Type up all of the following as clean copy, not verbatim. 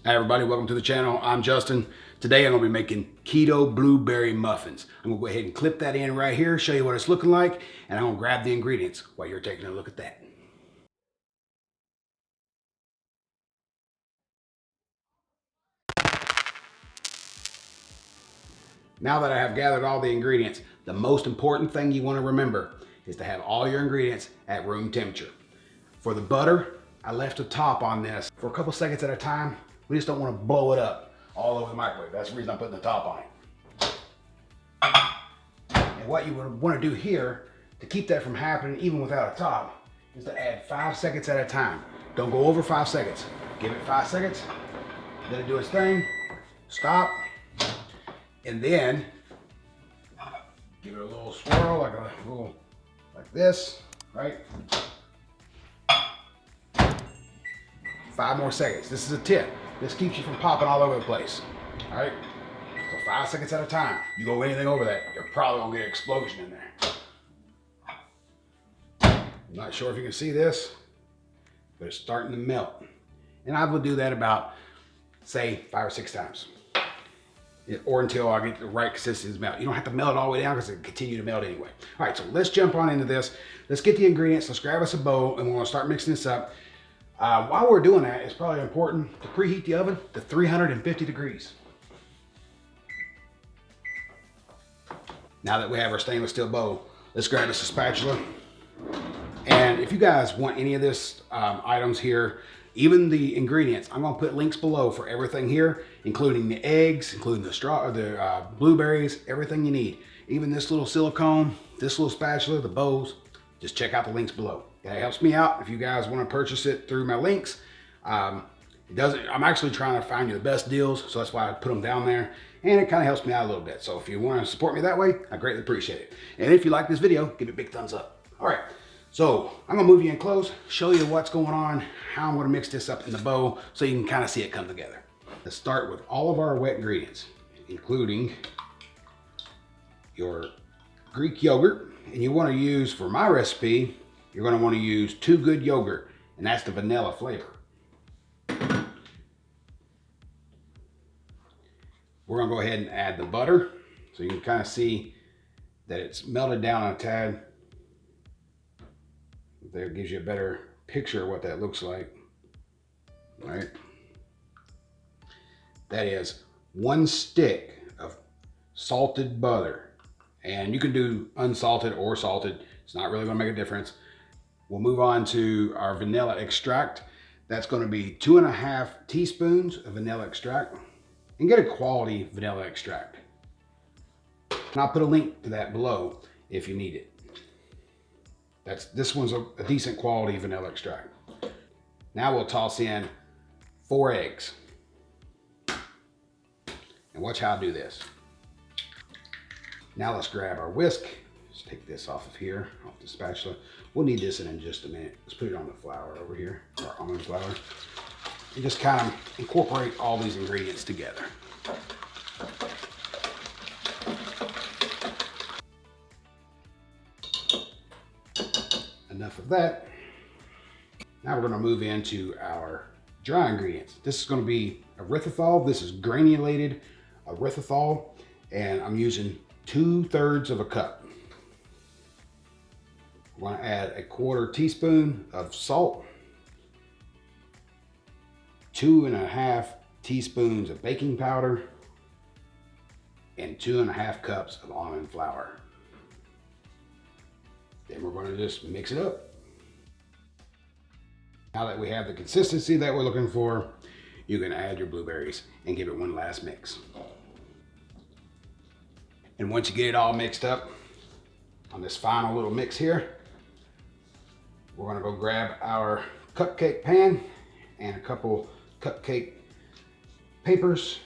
Hi everybody, welcome to the channel. I'm Justin. Today I'm going to be making keto blueberry muffins. I'm going to go ahead and clip that in right here, show you what it's looking like, and I'm going to grab the ingredients while you're taking a look at that. Now that I have gathered all the ingredients, the most important thing you want to remember is to have all your ingredients at room temperature. For the butter, I left the top on this for a couple seconds at a time. We just don't want to blow it up all over the microwave. That's the reason I'm putting the top on it. And what you would want to do here to keep that from happening even without a top is to add 5 seconds at a time. Don't go over 5 seconds. Give it 5 seconds, let it do its thing, stop, and then give it a little swirl, like this, right? 5 more seconds. This is a tip. This keeps you from popping all over the place. All right? So 5 seconds at a time. You go anything over that, you're probably gonna get an explosion in there. I'm not sure if you can see this, but it's starting to melt. And I will do that about, say, 5 or 6 times. Or until I get the right consistency to melt. You don't have to melt it all the way down because it'll continue to melt anyway. All right, so let's jump on into this. Let's get the ingredients. Let's grab us a bowl and we're gonna start mixing this up. While we're doing that, it's probably important to preheat the oven to 350 degrees. Now that we have our stainless steel bowl, let's grab us a spatula. And if you guys want any of this items here, even the ingredients, I'm gonna put links below for everything here, including the eggs, including the blueberries, everything you need. Even this little silicone, this little spatula, the bowls, just check out the links below. That helps me out if you guys want to purchase it through my links. I'm actually trying to find you the best deals, so that's why I put them down there. And it kind of helps me out a little bit. So if you want to support me that way, I greatly appreciate it. And if you like this video, give it a big thumbs up. All right, so I'm gonna move you in close, show you what's going on, how I'm gonna mix this up in the bowl so you can kind of see it come together. Let's start with all of our wet ingredients, including your Greek yogurt. And you want to use, for my recipe, you're going to want to use 2 Good yogurt, and that's the vanilla flavor. We're going to go ahead and add the butter so you can kind of see that it's melted down a tad. There gives you a better picture of what that looks like. All right. That is 1 stick of salted butter. And you can do unsalted or salted. It's not really gonna make a difference. We'll move on to our vanilla extract. That's gonna be 2.5 teaspoons of vanilla extract. And get a quality vanilla extract. And I'll put a link to that below if you need it. This one's a decent quality vanilla extract. Now we'll toss in 4 eggs. And watch how I do this. Now let's grab our whisk. Let's take this off of here, off the spatula. We'll need this in just a minute. Let's put it on the flour over here, our almond flour. And just kind of incorporate all these ingredients together. Enough of that. Now we're gonna move into our dry ingredients. This is gonna be erythritol. This is granulated erythritol, and I'm using 2/3 of a cup. We're going to add a 1/4 teaspoon of salt, 2.5 teaspoons of baking powder, and 2.5 cups of almond flour. Then we're going to just mix it up. Now that we have the consistency that we're looking for, you can add your blueberries and give it one last mix. And once you get it all mixed up on this final little mix here, we're gonna go grab our cupcake pan and a couple cupcake papers,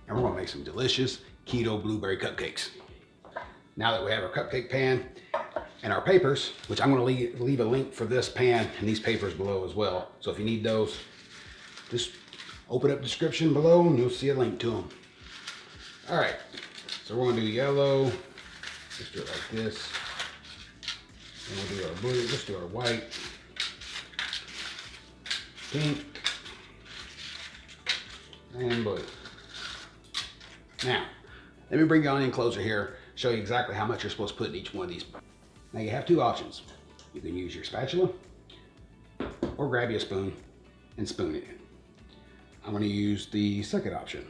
and we're gonna make some delicious keto blueberry cupcakes. Now that we have our cupcake pan and our papers, which I'm gonna leave a link for this pan and these papers below as well. So if you need those, just open up the description below and you'll see a link to them. All right. So we're gonna do yellow, let's do it like this. And we'll do our blue, let's do our white, pink, and blue. Now, let me bring you on in closer here, show you exactly how much you're supposed to put in each one of these. Now you have two options. You can use your spatula or grab you a spoon and spoon it in. I'm going to use the second option.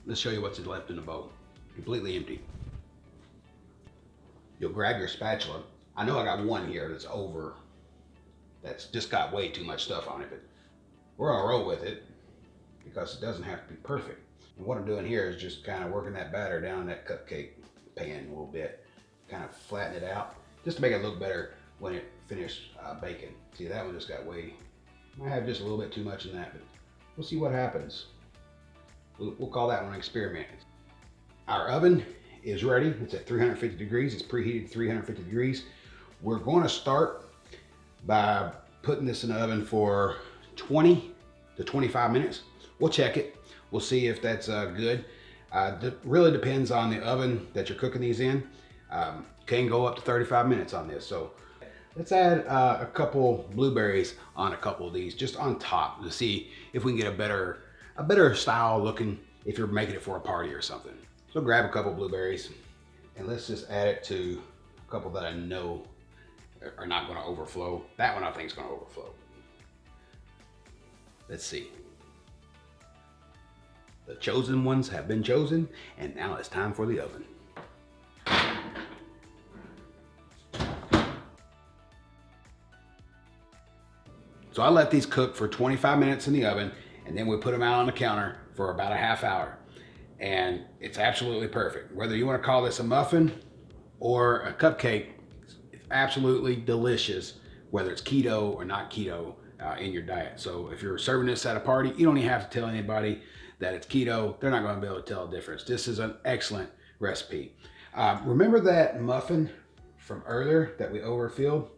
Let's show you what's left in the bowl. Completely empty. You'll grab your spatula. I know I got one here that's over, that's just got way too much stuff on it, but we're gonna roll with it because it doesn't have to be perfect. And what I'm doing here is just kind of working that batter down in that cupcake pan a little bit, kind of flatten it out, just to make it look better when it finished baking. See, that one just got way, I have just a little bit too much in that, but we'll see what happens. We'll call that one an experiment. Our oven is ready. It's at 350 degrees. It's preheated to 350 degrees. We're going to start by putting this in the oven for 20 to 25 minutes. We'll check it. We'll see if that's good. It really depends on the oven that you're cooking these in. Can go up to 35 minutes on this. So let's add a couple blueberries on a couple of these, just on top, to see if we can get a better style looking if you're making it for a party or something. So grab a couple blueberries and let's just add it to a couple that I know are not going to overflow. That one I think is going to overflow. Let's see. The chosen ones have been chosen, and now it's time for the oven. So I let these cook for 25 minutes in the oven, and then we put them out on the counter for about a half hour. And it's absolutely perfect. Whether you want to call this a muffin or a cupcake, it's absolutely delicious, whether it's keto or not keto in your diet. So if you're serving this at a party, you don't even have to tell anybody that it's keto. They're not going to be able to tell the difference. This is an excellent recipe. Remember that muffin from earlier that we overfilled?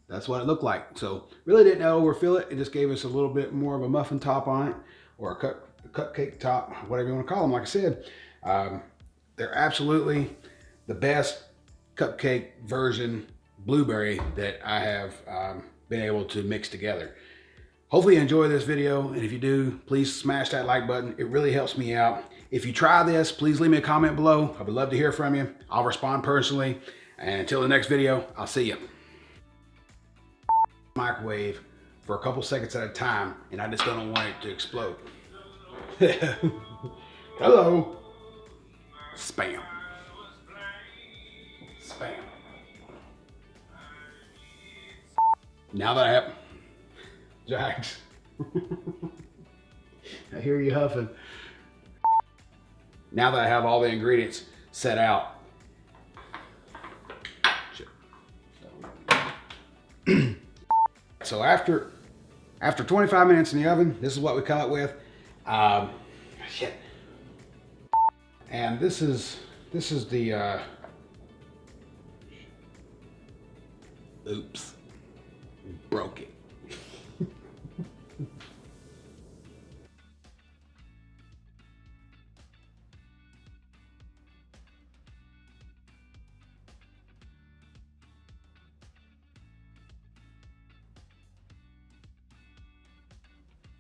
That's what it looked like. So really didn't overfill it. It just gave us a little bit more of a muffin top on it, or a cupcake top, whatever you want to call them. Like I said, they're absolutely the best cupcake version blueberry that I have been able to mix together. Hopefully you enjoy this video, and if you do, please smash that like button. It really helps me out. If you try this, please leave me a comment below. I would love to hear from you. I'll respond personally. And until the next video, I'll see you. Microwave for a couple seconds at a time, and I just don't want it to explode. Hello. Spam. Spam. Now that I have Jax. I hear you huffing. Now that I have all the ingredients set out. So after 25 minutes in the oven, this is what we come up with. Shit. And this is the oops, broke it.